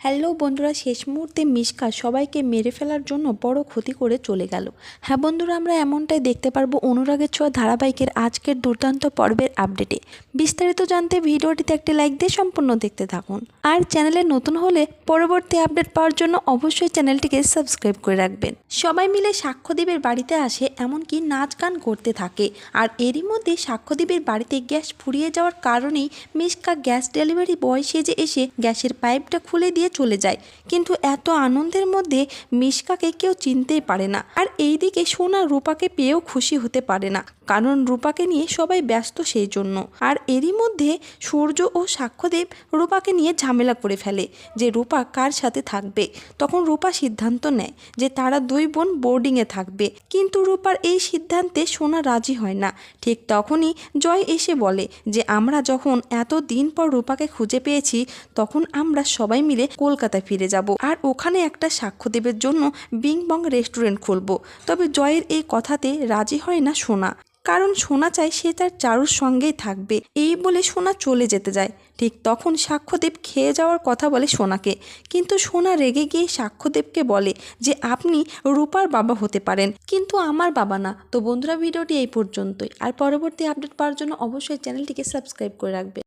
Hello বন্ধুরা, শেষ মুহূর্তে মিশকা সবাইকে মেরে ফেলার জন্য বড় ক্ষতি করে চলে গেল। হ্যাঁ বন্ধুরা, আমরা এমনটাই দেখতে পারবো অনুরাগের ছোঁয়া ধারাবাহিকের আজকের দুর্দান্ত পর্বের আপডেটে। বিস্তারিত জানতে ভিডিওটিতে একটি লাইক দিয়ে সম্পূর্ণ দেখতে থাকুন। আর চ্যানেলে নতুন হলে পরবর্তী আপডেট পাওয়ার জন্য অবশ্যই চ্যানেলটিকে সাবস্ক্রাইব করে রাখবেন। সবাই মিলে সাক্ষ্যদীপের বাড়িতে আসে, এমনকি নাচ গান করতে থাকে। আর এরই মধ্যে সাক্ষ্যদীপের বাড়িতে গ্যাস ফুরিয়ে যাওয়ার কারণেই মিশকা গ্যাস ডেলিভারি বয় সেজে এসে গ্যাসের পাইপটা খুলে দিয়ে চলে যায়। কিন্তু এত আনন্দের মধ্যে মিশকাকে কেউ চিনতেই পারে না। আর এইদিকে সোনা রূপাকে পেয়েও খুশি হতে পারে না, কারণ রূপাকে নিয়ে সবাই ব্যস্ত সেই জন্য। আর এরই মধ্যে সূর্য ও সাক্ষ্যদেব রূপাকে নিয়ে ঝামেলা করে ফেলে যে রূপা কার সাথে থাকবে। তখন রূপা সিদ্ধান্ত নেয় যে তারা দুই বোন বোর্ডিংয়ে থাকবে, কিন্তু রূপার এই সিদ্ধান্তে সোনা রাজি হয় না। ঠিক তখনই জয় এসে বলে যে আমরা যখন এত দিন পর রূপাকে খুঁজে পেয়েছি, তখন আমরা সবাই মিলে কলকাতায় ফিরে যাব আর ওখানে একটা সাক্ষ্যদেবের জন্য বিং বং রেস্টুরেন্ট খুলব। তবে জয়ের এই কথাতে রাজি হয় না সোনা, কারণ সোনা চায় সে তার চারুর সঙ্গেই থাকবে। এই বলে সোনা চলে যেতে যায়। ঠিক তখন সাক্ষ্যদেব খেয়ে যাওয়ার কথা বলে সোনাকে, কিন্তু সোনা রেগে গিয়ে সাক্ষ্যদেবকে বলে যে আপনি রূপার বাবা হতে পারেন, কিন্তু আমার বাবা না। তো বন্ধুরা, ভিডিওটি এই পর্যন্তই। আর পরবর্তী আপডেট পাওয়ার জন্য অবশ্যই চ্যানেলটিকে সাবস্ক্রাইব করে রাখবে।